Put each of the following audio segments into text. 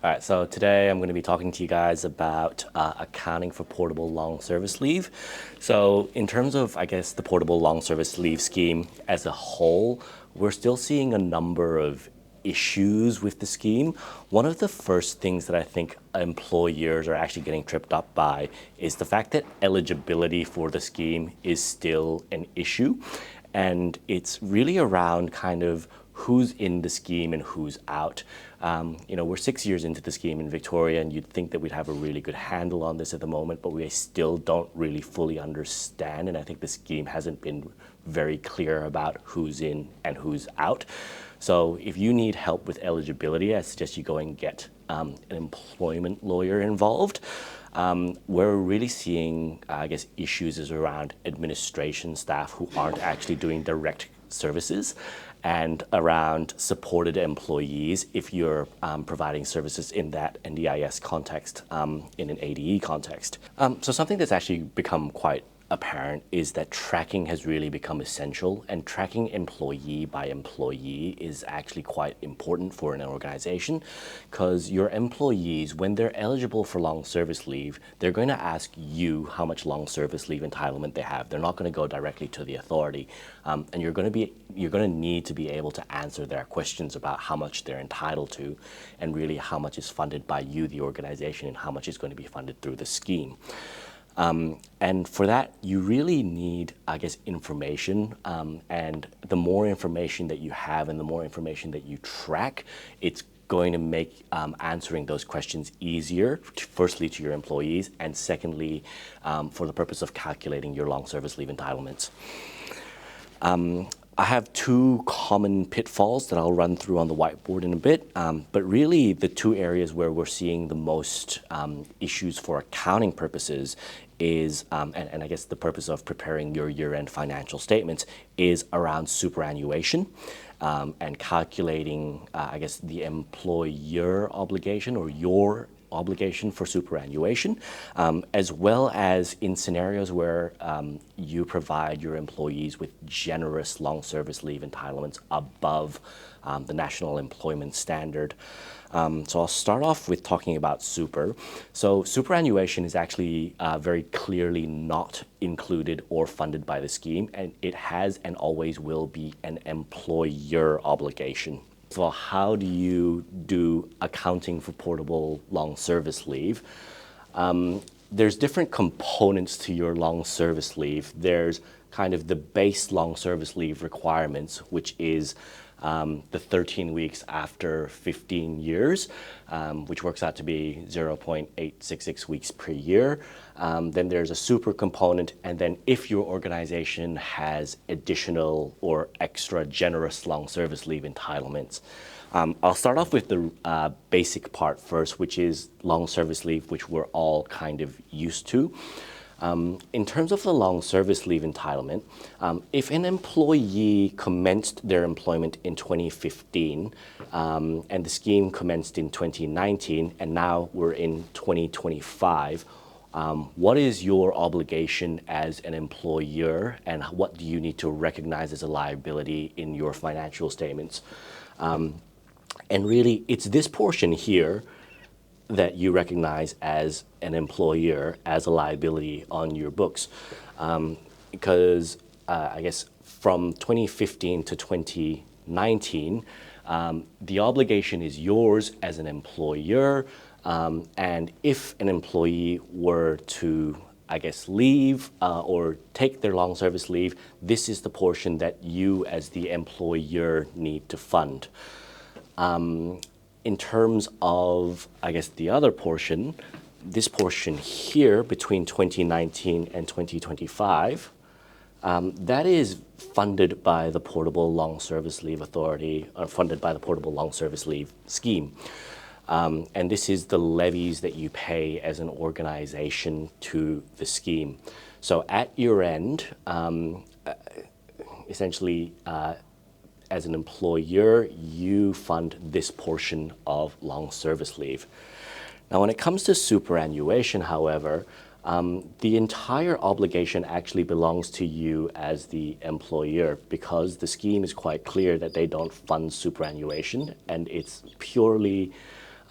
All right, so today I'm going to be talking to you guys about accounting for portable long service leave. So in terms of, I guess, the portable long service leave scheme as a whole, we're still seeing a number of issues with the scheme. One of the first things that I think employers are actually getting tripped up by is the fact that eligibility for the scheme is still an issue. And it's really around kind of who's in the scheme and who's out. We're 6 years into the scheme in Victoria, and you'd think that we'd have a really good handle on this at the moment, but we still don't really fully understand. And I think the scheme hasn't been very clear about who's in and who's out. So if you need help with eligibility, I suggest you go and get an employment lawyer involved. Where we're really seeing, issues is around administration staff who aren't actually doing direct services, and around supported employees if you're providing services in that NDIS context, in an ADE context. So something that's actually become quite apparent is that tracking has really become essential, and tracking employee by employee is actually quite important for an organization, because your employees, when they're eligible for long service leave, they're going to ask you how much long service leave entitlement they have. They're not going to go directly to the authority, and you're going to need to be able to answer their questions about how much they're entitled to, and really how much is funded by you, the organization, and how much is going to be funded through the scheme. And for that, you really need, information. And the more information that you have and the more information that you track, it's going to make answering those questions easier, firstly to your employees, and secondly, for the purpose of calculating your long service leave entitlements. I have two common pitfalls that I'll run through on the whiteboard in a bit, but really the two areas where we're seeing the most issues for accounting purposes is, and I guess the purpose of preparing your year-end financial statements is around superannuation, and calculating, the employer obligation or your obligation for superannuation, as well as in scenarios where you provide your employees with generous long service leave entitlements above the National Employment Standard. So I'll start off with talking about super. So superannuation is actually very clearly not included or funded by the scheme, and it has and always will be an employer obligation. So how do you do accounting for portable long service leave? There's different components to your long service leave. There's kind of the base long service leave requirements, which is the 13 weeks after 15 years, which works out to be 0.866 weeks per year. Then there's a super component, and then if your organization has additional or extra generous long service leave entitlements. I'll start off with the basic part first, which is long service leave, which we're all kind of used to. In terms of the long service leave entitlement, if an employee commenced their employment in 2015, and the scheme commenced in 2019, and now we're in 2025, what is your obligation as an employer, and what do you need to recognize as a liability in your financial statements? And really, it's this portion here that you recognize as an employer as a liability on your books. Because from 2015 to 2019, the obligation is yours as an employer, and if an employee were to leave or take their long service leave, this is the portion that you as the employer need to fund. In terms of, the other portion, this portion here between 2019 and 2025, that is funded by the Portable Long Service Leave Authority, or funded by the Portable Long Service Leave Scheme. And this is the levies that you pay as an organization to the scheme. So at your end, essentially, as an employer, you fund this portion of long service leave. Now, when it comes to superannuation, however, the entire obligation actually belongs to you as the employer, because the scheme is quite clear that they don't fund superannuation, and it's purely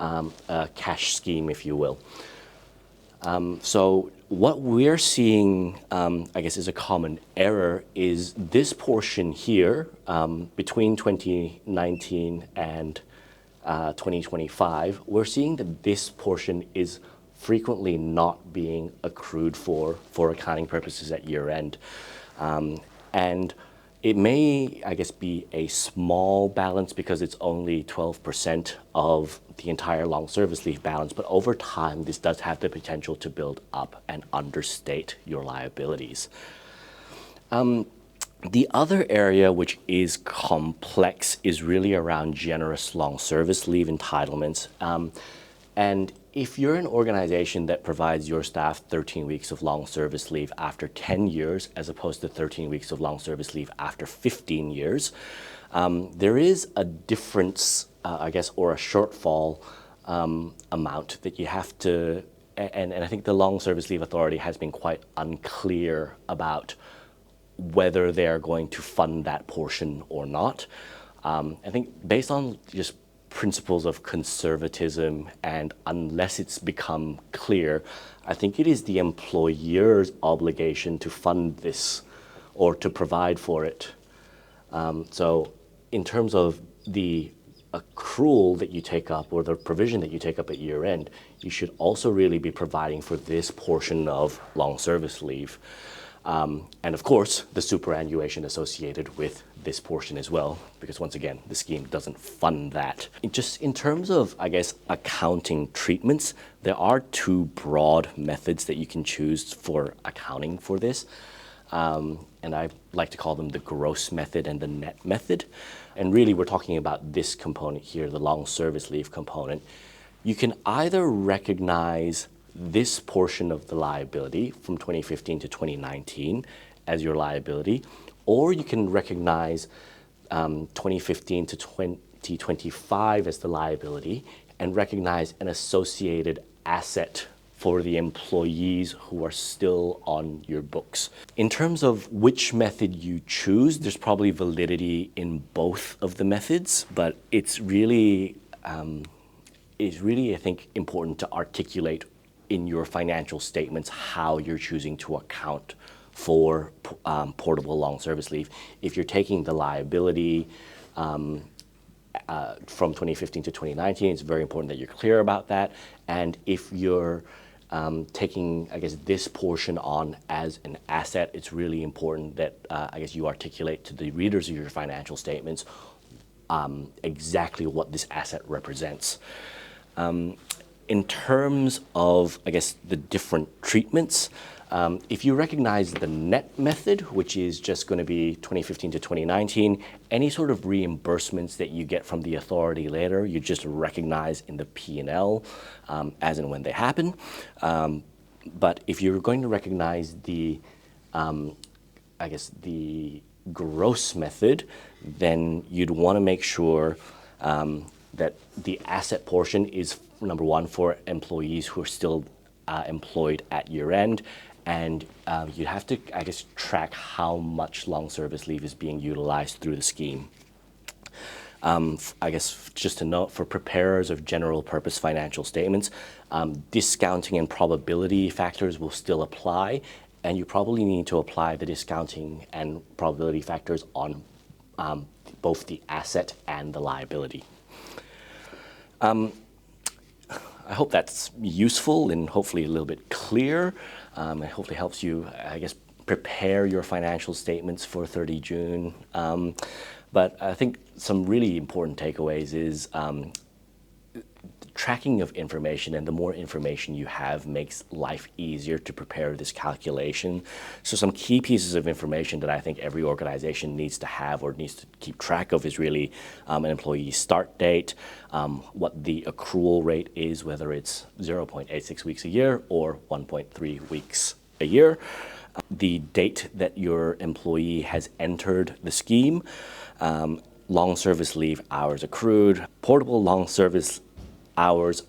a cash scheme, if you will. So what we're seeing, I guess, is a common error is this portion here between 2019 and 2025. We're seeing that this portion is frequently not being accrued for accounting purposes at year end. And it may, I guess, be a small balance because it's only 12% of the entire long service leave balance, but over time, this does have the potential to build up and understate your liabilities. The other area which is complex is really around generous long service leave entitlements. And if you're an organization that provides your staff 13 weeks of long service leave after 10 years, as opposed to 13 weeks of long service leave after 15 years, there is a difference, I guess, or a shortfall amount that you have to, and I think the Long Service Leave Authority has been quite unclear about whether they're going to fund that portion or not. I think based on just principles of conservatism, and unless it's become clear, I think it is the employer's obligation to fund this or to provide for it. So in terms of the accrual that you take up or the provision that you take up at year end, you should also really be providing for this portion of long service leave. And of course, the superannuation associated with this portion as well, because once again, the scheme doesn't fund that. Just in terms of, I guess, accounting treatments, there are two broad methods that you can choose for accounting for this. And I like to call them the gross method and the net method. And really, we're talking about this component here, the long service leave component. You can either recognize this portion of the liability from 2015 to 2019 as your liability, or you can recognize 2015 to 2025 as the liability and recognize an associated asset for the employees who are still on your books. In terms of which method you choose, there's probably validity in both of the methods, but it's really, I think, important to articulate in your financial statements how you're choosing to account for portable long service leave. If you're taking the liability from 2015 to 2019, it's very important that you're clear about that. And if you're taking, I guess, this portion on as an asset, it's really important that, I guess, you articulate to the readers of your financial statements exactly what this asset represents. In terms of, I guess, the different treatments, if you recognize the net method, which is just going to be 2015 to 2019, any sort of reimbursements that you get from the authority later, you just recognize in the P&L as and when they happen. But if you're going to recognize the, I guess, the gross method, then you'd want to make sure that the asset portion is, number one, for employees who are still employed at year end, and you have to, I guess, track how much long service leave is being utilized through the scheme. I guess just to note, for preparers of general purpose financial statements, discounting and probability factors will still apply, and you probably need to apply the discounting and probability factors on both the asset and the liability. I hope that's useful and hopefully a little bit clear. It hopefully helps you, I guess, prepare your financial statements for 30 June. But I think some really important takeaways is tracking of information, and the more information you have makes life easier to prepare this calculation. So some key pieces of information that I think every organization needs to have or needs to keep track of is really an employee start date, what the accrual rate is, whether it's 0.86 weeks a year or 1.3 weeks a year, the date that your employee has entered the scheme, long service leave hours accrued, portable long service hours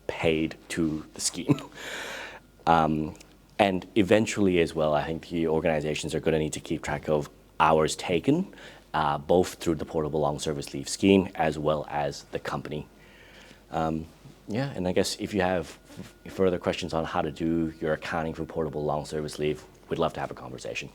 paid to the scheme. And eventually as well, I think the organizations are going to need to keep track of hours taken, both through the portable long service leave scheme as well as the company. Yeah, and I guess if you have further questions on how to do your accounting for portable long service leave, we'd love to have a conversation.